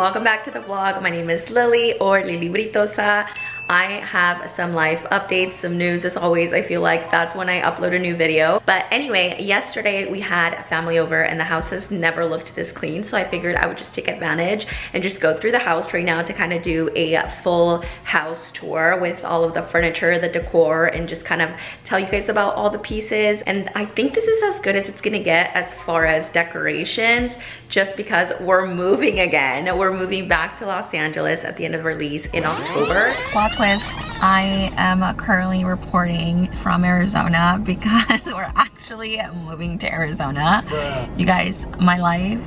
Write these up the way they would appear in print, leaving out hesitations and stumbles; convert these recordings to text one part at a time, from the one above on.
welcome back to the vlog. My name is Lily, or Lili Britosa. I have some life updates, some news. As always, I feel like that's when I upload a new video. But anyway, yesterday we had family over and the house has never looked this clean, so I figured I would just take advantage and just go through the house right now to kind of do a full house tour with all of the furniture, the decor, and just kind of tell you guys about all the pieces. And I think this is as good as it's gonna get as far as decorations, just because we're moving again. We're moving back to Los Angeles at the end of our lease in October. Plot twist, I am currently reporting from Arizona because we're actually moving to Arizona. You guys, my life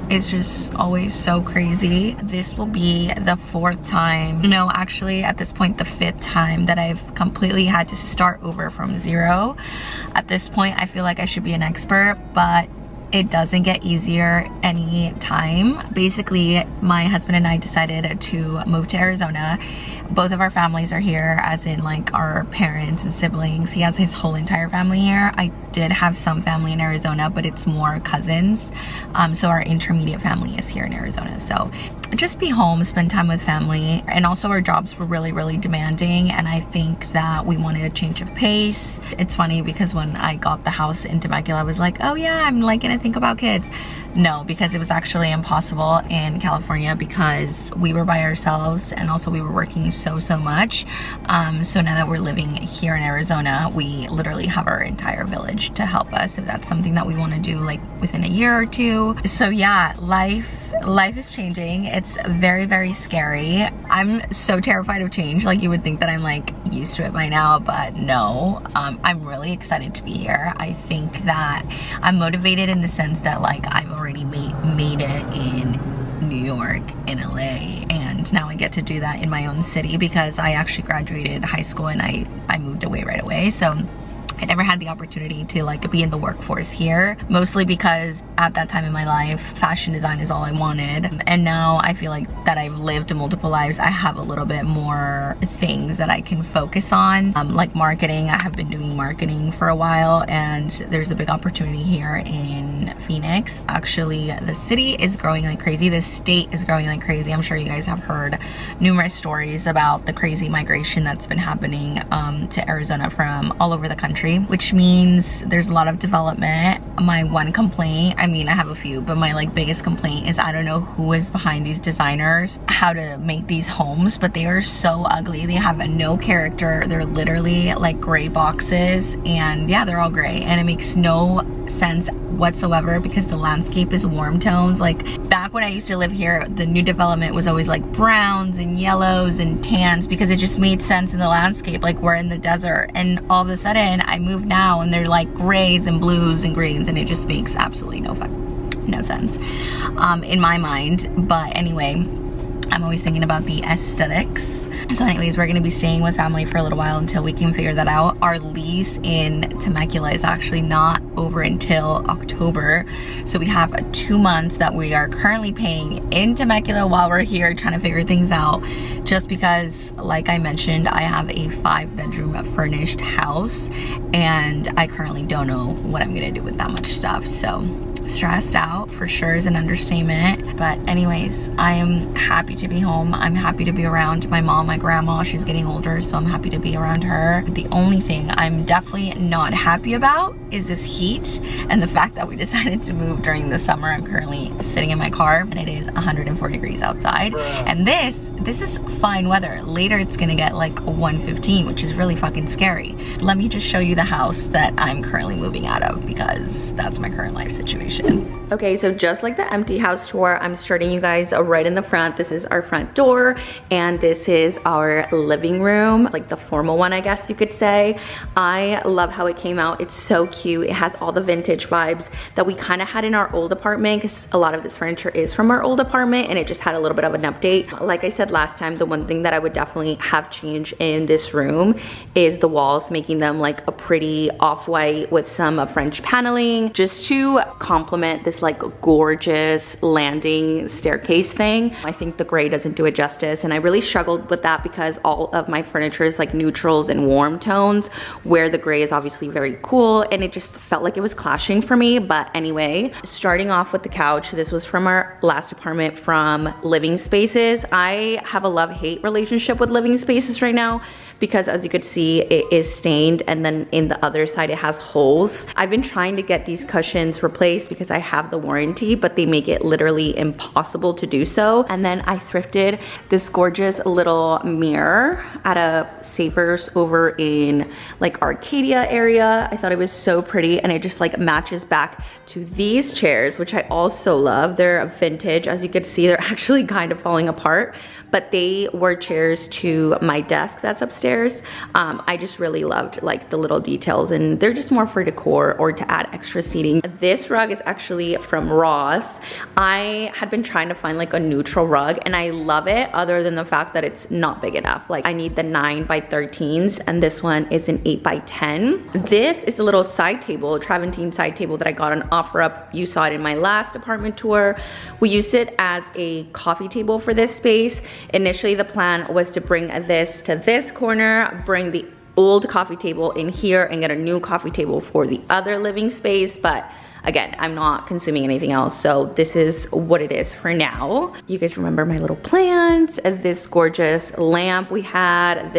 is just always so crazy. This will be the 4th time, no, actually at this point the 5th time that I've completely had to start over from zero. At this point I feel like I should be an expert, but it doesn't get easier any time. Basically, my husband and I decided to move to Arizona. Both of our families are here, as in like our parents and siblings. He has his whole entire family here. I did have some family in Arizona, but it's more cousins. So our intermediate family is here in Arizona. So just be home, spend time with family. And also our jobs were really demanding, and I think that we wanted a change of pace. It's funny because when I got the house in Temecula, I was like, oh yeah, I'm like gonna think about kids. No, because it was actually impossible in California because we were by ourselves and also we were working so much. So now that we're living here in Arizona, we literally have our entire village to help us if that's something that we want to do like within a year or two. So yeah, life is changing. It's very scary. I'm so terrified of change. Like, you would think that I'm like used to it by now, but no. I'm really excited to be here. I think that I'm motivated in the sense that like I've already made it in New York, in LA, and now I get to do that in my own city because I actually graduated high school and I moved away right away. So I never had the opportunity to like be in the workforce here, mostly because at that time in my life, fashion design is all I wanted. And now I feel like that I've lived multiple lives, I have a little bit more things that I can focus on, like marketing. I have been doing marketing for a while, and there's a big opportunity here in Phoenix. Actually, the city is growing like crazy. The state is growing like crazy. I'm sure you guys have heard numerous stories about the crazy migration that's been happening to Arizona from all over the country, which means there's a lot of development. My one complaint, I mean I have a few, but my like biggest complaint is I don't know who is behind these designers, how to make these homes, but they are so ugly. They have no character. They're literally like gray boxes, and yeah, they're all gray, and it makes no sense whatsoever because the landscape is warm tones. Like back when I used to live here, the new development was always like browns and yellows and tans because it just made sense in the landscape. Like we're in the desert, and all of a sudden I move now and they're like grays and blues and greens, and it just makes absolutely no sense in my mind. But anyway, I'm always thinking about the aesthetics. So anyways, we're gonna be staying with family for a little while until we can figure that out. Our lease in Temecula is actually not over until October. So we have 2 months that we are currently paying in Temecula while we're here trying to figure things out. Just because, like I mentioned, I have a 5-bedroom furnished house and I currently don't know what I'm gonna do with that much stuff. So stressed out for sure is an understatement. But anyways, I am happy to be home. I'm happy to be around my mom, my grandma. She's getting older, so I'm happy to be around her. The only thing I'm definitely not happy about is this heat and the fact that we decided to move during the summer. I'm currently sitting in my car and it is 104 degrees outside, and this is fine weather. Later it's gonna get like 115, which is really fucking scary. Let me just show you the house that I'm currently moving out of because that's my current life situation. Okay, so just like the empty house tour, I'm starting you guys right in the front. This is our front door, and this is our living room, like the formal one, I guess you could say. I love how it came out. It's so cute. It has all the vintage vibes that we kind of had in our old apartment, because a lot of this furniture is from our old apartment, and it just had a little bit of an update. Like I said last time, the one thing that I would definitely have changed in this room is the walls, making them like a pretty off-white with some French paneling, just to complement this like gorgeous landing staircase thing. I think the gray doesn't do it justice, and I really struggled with that that because all of my furniture is like neutrals and warm tones, where the gray is obviously very cool, and it just felt like it was clashing for me. But anyway, starting off with the couch, this was from our last apartment from Living Spaces. I have a love-hate relationship with Living Spaces right now, because as you could see, it is stained, and then in the other side it has holes. I've been trying to get these cushions replaced because I have the warranty, but they make it literally impossible to do so. And then I thrifted this gorgeous little mirror at a Savers over in like Arcadia area. I thought it was so pretty, and it just like matches back to these chairs, which I also love. They're vintage. As you could see, they're actually kind of falling apart, but they were chairs to my desk that's upstairs. I just really loved like the little details, and they're just more for decor or to add extra seating. This rug is actually from Ross. I had been trying to find like a neutral rug, and I love it other than the fact that it's not big enough. Like I need the 9x13s, and this one is an 8x10. This is a little side table, Travertine side table that I got on OfferUp. You saw it in my last apartment tour. We used it as a coffee table for this space. Initially, the plan was to bring this to this corner, bring the old coffee table in here, and get a new coffee table for the other living space. But again, I'm not consuming anything else, so this is what it is for now. You guys remember my little plants, this gorgeous lamp we had,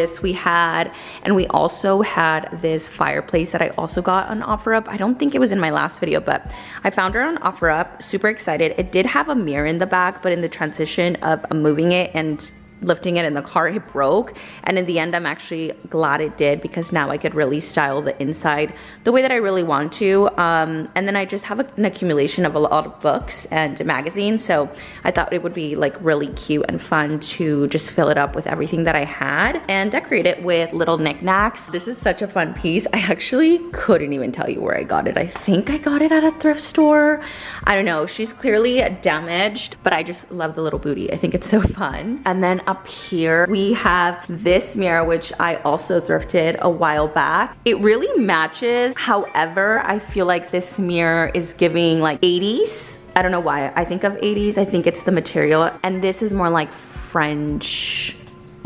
and we also had this fireplace that I also got on OfferUp. I don't think it was in my last video, but I found her on OfferUp. Super excited. It did have a mirror in the back, but in the transition of moving it and lifting it in the car, it broke, and in the end I'm actually glad it did, because now I could really style the inside the way that I really want to. And then I just have an accumulation of a lot of books and magazines, so I thought it would be like really cute and fun to just fill it up with everything that I had and decorate it with little knickknacks. This is such a fun piece. I actually couldn't even tell you where I got it. I think I got it at a thrift store. I don't know, she's clearly damaged, but I just love the little booty. I think it's so fun. And then up here we have this mirror, which I also thrifted a while back. It really matches. However, I feel like this mirror is giving like 80s. I don't know why I think of 80s. I think it's the material, and this is more like French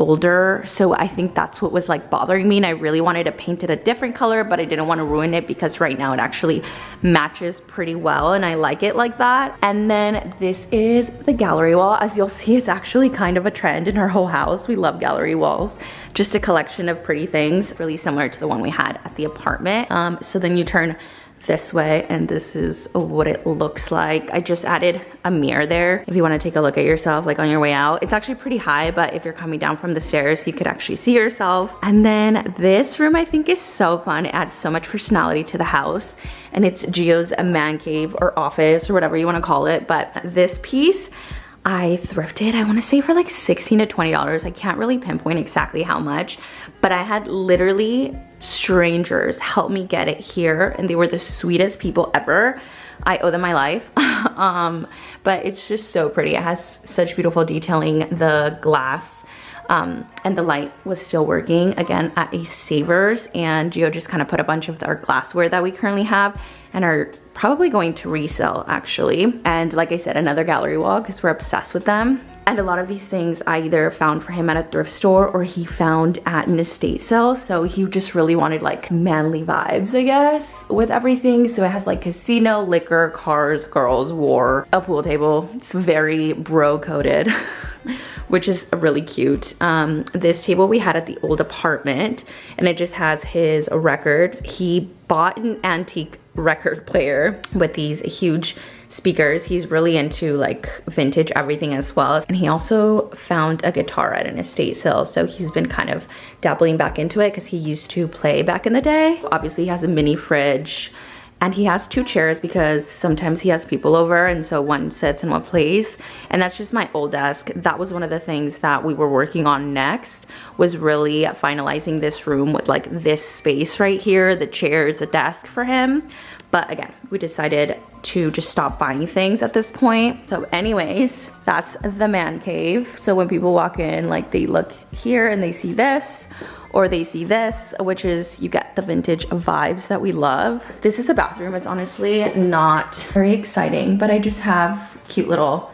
older, so I think that's what was like bothering me, and I really wanted to paint it a different color, but I didn't want to ruin it because right now it actually matches pretty well and I like it like that. And then this is the gallery wall. As you'll see, it's actually kind of a trend in our whole house. We love gallery walls. Just a collection of pretty things, really similar to the one we had at the apartment. So then you turn this way, and this is what it looks like. I just added a mirror there if you want to take a look at yourself like on your way out. It's actually pretty high, but if you're coming down from the stairs, you could actually see yourself. And then this room I think is so fun. It adds so much personality to the house, and it's Gio's man cave or office or whatever you want to call it. But this piece I thrifted, I want to say for like $16 to $20. I can't really pinpoint exactly how much, but I had literally strangers help me get it here, and they were the sweetest people ever. I owe them my life. But it's just so pretty. It has such beautiful detailing. The glass and the light was still working, again at a Savers, and Gio just kind of put a bunch of our glassware that we currently have and are probably going to resell actually. And like I said, another gallery wall because we're obsessed with them. And a lot of these things I either found for him at a thrift store or he found at an estate sale. So he just really wanted like manly vibes, I guess, with everything. So it has like casino, liquor, cars, girls, war, a pool table. It's very bro coded, which is really cute. This table we had at the old apartment, and it just has his records. He bought an antique record player with these huge speakers. He's really into like vintage everything as well. And he also found a guitar at an estate sale. So he's been kind of dabbling back into it because he used to play back in the day. Obviously he has a mini fridge, and he has 2 chairs because sometimes he has people over, and so one sits and one plays. And that's just my old desk. That was one of the things that we were working on next, was really finalizing this room with like this space right here, the chairs, the desk for him. But again, we decided to just stop buying things at this point. So anyways, that's the man cave. So when people walk in, like they look here and they see this, or they see this, which is, you get the vintage vibes that we love. This is a bathroom. It's honestly not very exciting, but I just have cute little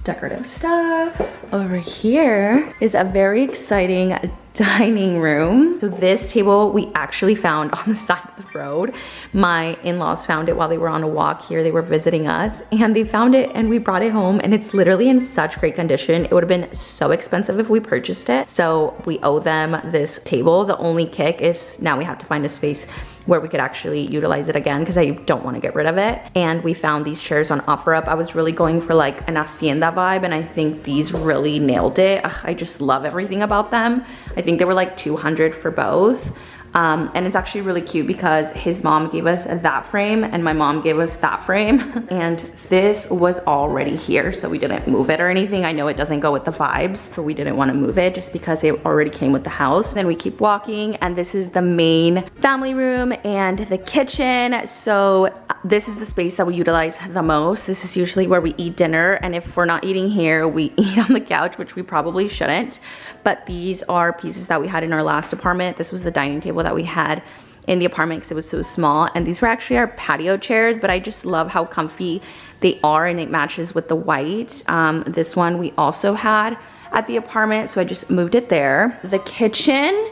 decorative stuff. Over here is a very exciting dining room. So this table we actually found on the side of the road. My in-laws found it while they were on a walk here. They were visiting us and they found it and we brought it home, and it's literally in such great condition. It would have been so expensive if we purchased it. So we owe them this table. The only kick is now we have to find a space where we could actually utilize it again because I don't want to get rid of it. And we found these chairs on OfferUp. I was really going for like an hacienda vibe, and I think these really nailed it. Ugh, I just love everything about them. I think they were like $200 for both. And it's actually really cute because his mom gave us that frame and my mom gave us that frame. And this was already here, so we didn't move it or anything. I know it doesn't go with the vibes, but we didn't want to move it just because it already came with the house. Then we keep walking, and this is the main family room and the kitchen. So this is the space that we utilize the most. This is usually where we eat dinner, and if we're not eating here, we eat on the couch, which we probably shouldn't. But these are pieces that we had in our last apartment. This was the dining table that we had in the apartment because it was so small, and these were actually our patio chairs, but I just love how comfy they are and it matches with the white. This one we also had at the apartment, so I just moved it there. The kitchen,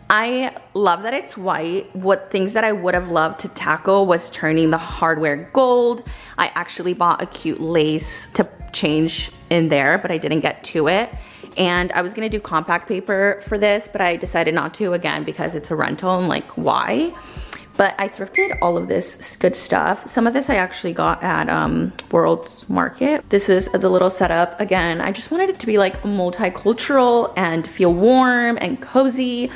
I love that it's white. What things that I would have loved to tackle was turning the hardware gold. I actually bought a cute lace to change in there, but I didn't get to it. And I was gonna do compact paper for this, but I decided not to, again, because it's a rental and like, why? But I thrifted all of this good stuff. Some of this I actually got at World's Market. This is the little setup. Again, I just wanted it to be like multicultural and feel warm and cozy.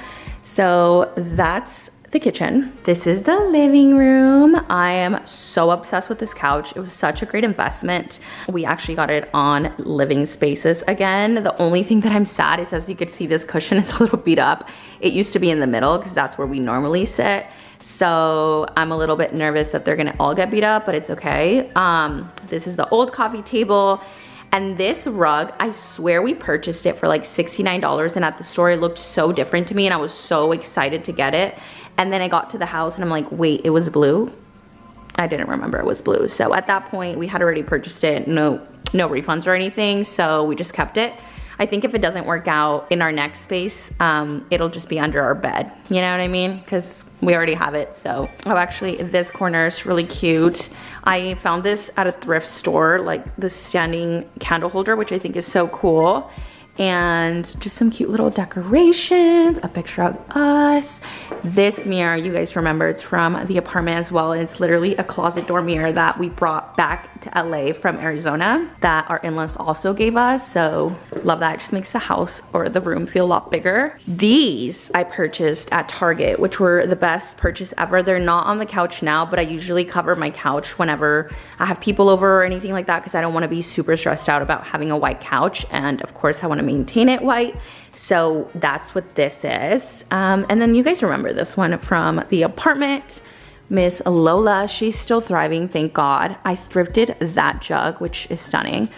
So that's the kitchen. This is the living room. I am so obsessed with this couch. It was such a great investment. We actually got it on Living Spaces again. The only thing that I'm sad is, as you can see, this cushion is a little beat up. It used to be in the middle because that's where we normally sit. So I'm a little bit nervous that they're gonna all get beat up, but it's okay. This is the old coffee table. And this rug, I swear we purchased it for like $69, and at the store it looked so different to me, and I was so excited to get it. And then I got to the house and I'm like, wait, it was blue? I didn't remember it was blue. So at that point we had already purchased it, no refunds or anything, so we just kept it. I think if it doesn't work out in our next space, it'll just be under our bed. You know what I mean? Because we already have it, so. Oh, actually, this corner is really cute. I found this at a thrift store, like the standing candle holder, which I think is so cool. And just some cute little decorations, a picture of us. This mirror, you guys remember, it's from the apartment as well. And it's literally a closet door mirror that we brought back to LA from Arizona that our in-laws also gave us. So love that. It just makes the house or the room feel a lot bigger. These I purchased at Target, which were the best purchase ever. They're not on the couch now, but I usually cover my couch whenever I have people over or anything like that, because I don't want to be super stressed out about having a white couch. And of course I want to maintain it white. So that's what this is. And then you guys remember this one from the apartment. Miss Lola, she's still thriving, thank God. I thrifted that jug, which is stunning.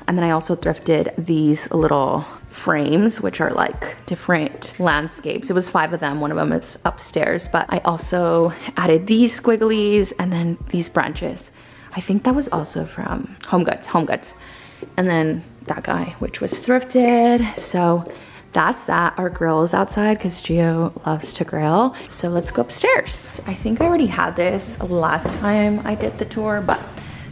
And then I also thrifted these little frames, which are like different landscapes. It was 5 of them. One of them is upstairs, but I also added these squigglies and then these branches. I think that was also from Home Goods. And then that guy, which was thrifted. So that's that. Our grill is outside because Gio loves to grill. So let's go upstairs. I think I already had this last time I did the tour, but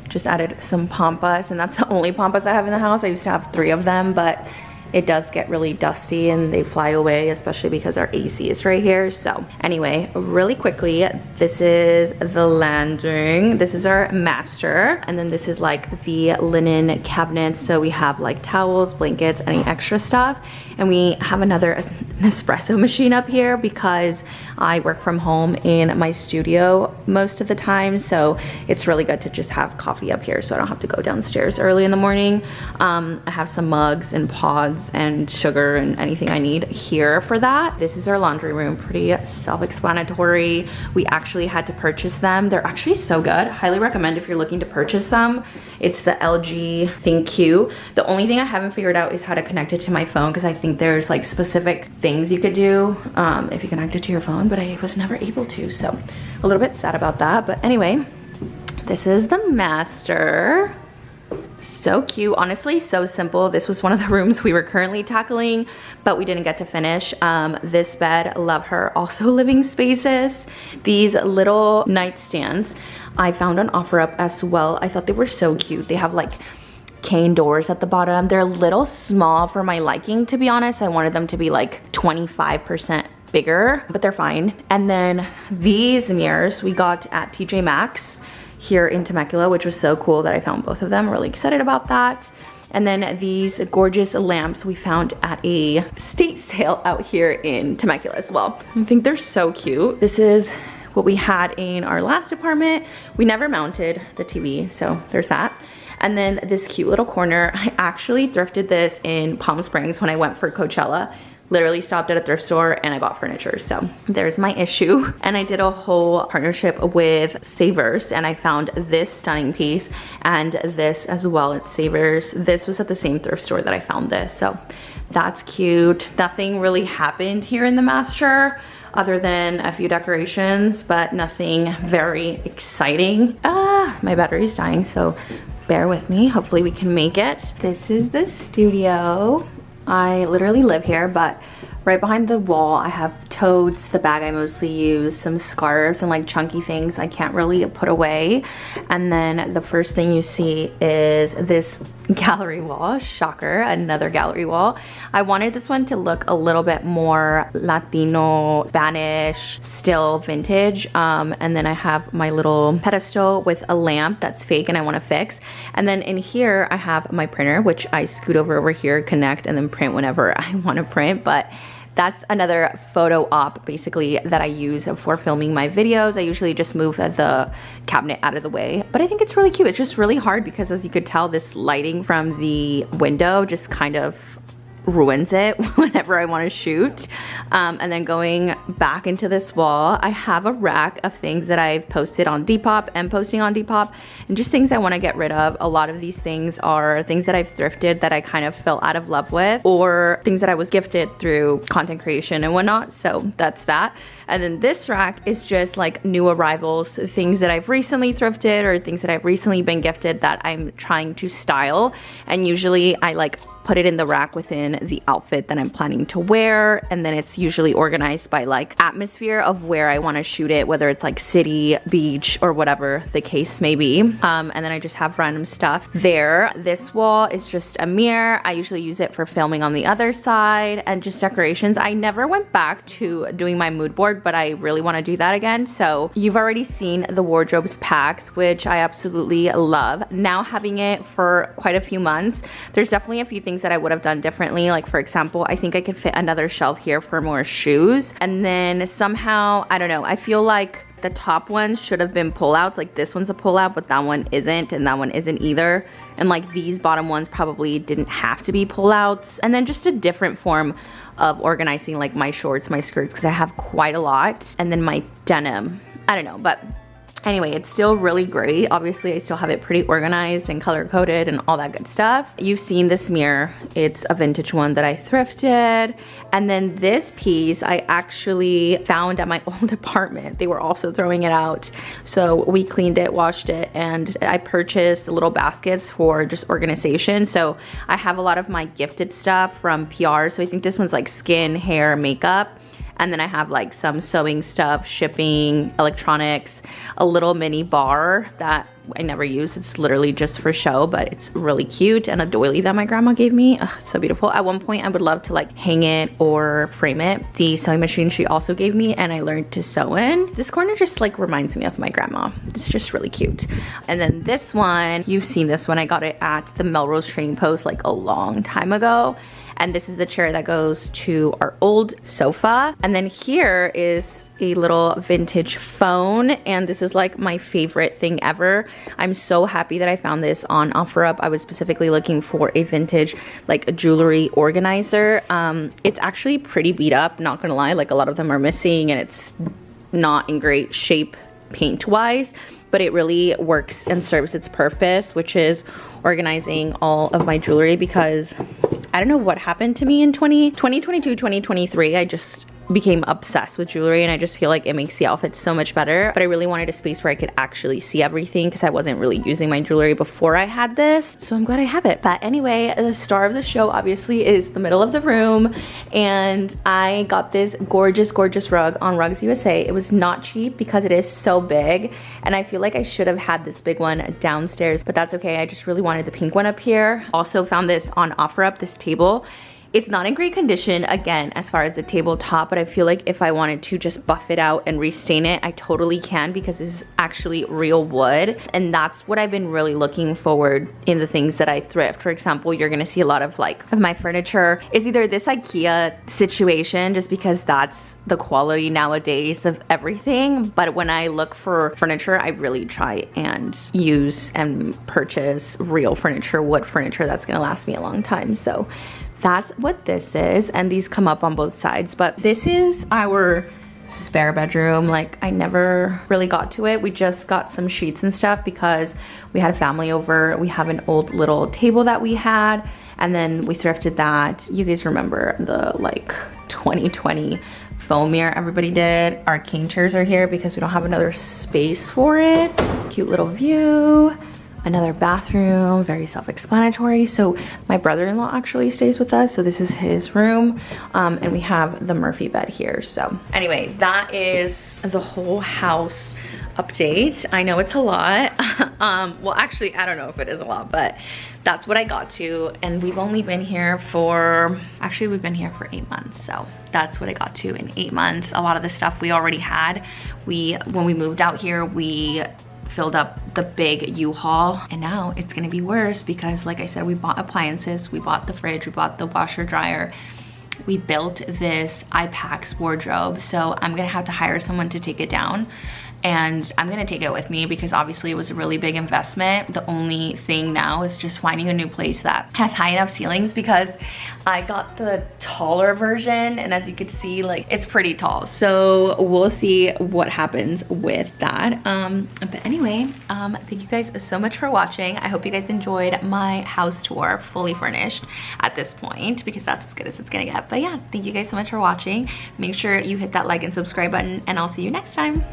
just added some pampas, and that's the only pampas I have in the house. I used to have 3 of them, but it does get really dusty and they fly away, especially because our AC is right here. So anyway, really quickly, this is the landing. This is our master. And then this is like the linen cabinets. So we have like towels, blankets, any extra stuff. And we have another espresso machine up here because I work from home in my studio most of the time. So it's really good to just have coffee up here so I don't have to go downstairs early in the morning. I have some mugs and pods and sugar and anything I need here for that. This is our laundry room, pretty self-explanatory. We actually had to purchase them. They're actually so good. Highly recommend if you're looking to purchase them. It's the LG ThinQ. The only thing I haven't figured out is how to connect it to my phone, because I think there's like specific things you could do if you connect it to your phone, but I was never able to, so a little bit sad about that. But anyway, this is the master. So cute, honestly, so simple. This was one of the rooms we were currently tackling, but we didn't get to finish. This bed, love her. Also living spaces. These little nightstands I found on OfferUp as well. I thought they were so cute. They have like cane doors at the bottom. They're a little small for my liking, to be honest. I wanted them to be like 25% bigger, but they're fine. And then these mirrors we got at TJ Maxx here in Temecula, which was so cool that I found both of them. I'm really excited about that. And then these gorgeous lamps we found at a estate sale out here in Temecula as well. I think they're so cute. This is what we had in our last apartment. We never mounted the TV, so there's that. And then this cute little corner, I actually thrifted this in Palm Springs when I went for Coachella. Literally stopped at a thrift store and I bought furniture. So there's my issue. And I did a whole partnership with Savers and I found this stunning piece and this as well at Savers. This was at the same thrift store that I found this. So that's cute. Nothing really happened here in the master other than a few decorations, but nothing very exciting. My battery's dying, so bear with me. Hopefully we can make it. This is the studio. I literally live here, but right behind the wall I have totes, the bag I mostly use, some scarves and like chunky things I can't really put away. And then the first thing you see is this gallery wall. Shocker, another gallery wall. I wanted this one to look a little bit more Latino, Spanish, still vintage. And then I have my little pedestal with a lamp that's fake and I want to fix. And then in here I have my printer, which I scoot over here, connect, and then print whenever I want to print. But that's another photo op basically that I use for filming my videos. I usually just move the cabinet out of the way, but I think it's really cute. It's just really hard because, as you could tell, this lighting from the window just kind of ruins it whenever I want to shoot. And then going back into this wall, I have a rack of things that I've posted on Depop and posting on Depop, and just things I want to get rid of. A lot of these things are things that I've thrifted that I kind of fell out of love with, or things that I was gifted through content creation and whatnot. So that's that. And then this rack is just like new arrivals, things that I've recently thrifted or things that I've recently been gifted that I'm trying to style. And usually I like put it in the rack within the outfit that I'm planning to wear, and then it's usually organized by like atmosphere of where I want to shoot it, whether it's like city, beach, or whatever the case may be. And then I just have random stuff there. This wall is just a mirror. I usually use it for filming on the other side, and just decorations. I never went back to doing my mood board, but I really want to do that again. So you've already seen the wardrobes packs, which I absolutely love. Now having it for quite a few months, there's definitely a few things that I would have done differently. Like for example, I think I could fit another shelf here for more shoes. And then somehow, I don't know, I feel like the top ones should have been pullouts. Like this one's a pullout, but that one isn't, and that one isn't either. And like these bottom ones probably didn't have to be pullouts. And then just a different form of organizing like my shorts, my skirts, because I have quite a lot. And then my denim, I don't know, but anyway, it's still really great. Obviously, I still have it pretty organized and color-coded and all that good stuff. You've seen this mirror. It's a vintage one that I thrifted. And then this piece I actually found at my old apartment. They were also throwing it out. So we cleaned it, washed it, and I purchased the little baskets for just organization. So I have a lot of my gifted stuff from PR. So I think this one's like skin, hair, makeup. And then I have like some sewing stuff, shipping, electronics, a little mini bar that I never use. It's literally just for show, but it's really cute. And a doily that my grandma gave me. Ugh, it's so beautiful. At one point I would love to like hang it or frame it. The sewing machine she also gave me, and I learned to sew in. This corner just like reminds me of my grandma. It's just really cute. And then this one, you've seen this one. I got it at the Melrose Trading Post like a long time ago. And this is the chair that goes to our old sofa. And then here is a little vintage phone, and this is like my favorite thing ever. I'm so happy that I found this on OfferUp. I was specifically looking for a vintage like a jewelry organizer. It's actually pretty beat up, not gonna lie. Like a lot of them are missing and it's not in great shape paint wise, but it really works and serves its purpose, which is organizing all of my jewelry, because I don't know what happened to me in 2022, 2023. I just became obsessed with jewelry, and I just feel like it makes the outfit so much better. But I really wanted a space where I could actually see everything because I wasn't really using my jewelry before I had this. So I'm glad I have it. But anyway, the star of the show obviously is the middle of the room, and I got this gorgeous, gorgeous rug on Rugs USA. It was not cheap because it is so big, and I feel like I should have had this big one downstairs, but that's okay. I just really wanted the pink one up here. Also found this on OfferUp, this table. It's not in great condition, again, as far as the tabletop, but I feel like if I wanted to just buff it out and restain it, I totally can because this is actually real wood. And that's what I've been really looking forward in the things that I thrift. For example, you're gonna see a lot of of my furniture is either this IKEA situation, just because that's the quality nowadays of everything. But when I look for furniture, I really try and use and purchase real furniture, wood furniture that's gonna last me a long time. So that's what this is, and these come up on both sides. But this is our spare bedroom. Like, I never really got to it. We just got some sheets and stuff because we had a family over. We have an old little table that we had, and then we thrifted that. You guys remember the 2020 foam mirror everybody did. Our king chairs are here because we don't have another space for it. Cute little view. Another bathroom, very self-explanatory. So my brother-in-law actually stays with us, so this is his room, and we have the Murphy bed here. So anyway, that is the whole house update. I know it's a lot. Well, actually, I don't know if it is a lot, but that's what I got to, and we've only been here for, actually we've been here for 8 months, so that's what I got to in 8 months. A lot of the stuff we already had. When we moved out here, we filled up the big U-Haul, and now it's gonna be worse because, like I said, we bought appliances, we bought the fridge, we bought the washer dryer, we built this iPax wardrobe, so I'm gonna have to hire someone to take it down, and I'm gonna take it with me because obviously it was a really big investment. The only thing now is just finding a new place that has high enough ceilings, because I got the taller version, and as you can see, it's pretty tall. So we'll see what happens with that. But anyway, thank you guys so much for watching. I hope you guys enjoyed my house tour, fully furnished at this point, because that's as good as it's gonna get. But yeah, thank you guys so much for watching. Make sure you hit that like and subscribe button, and I'll see you next time.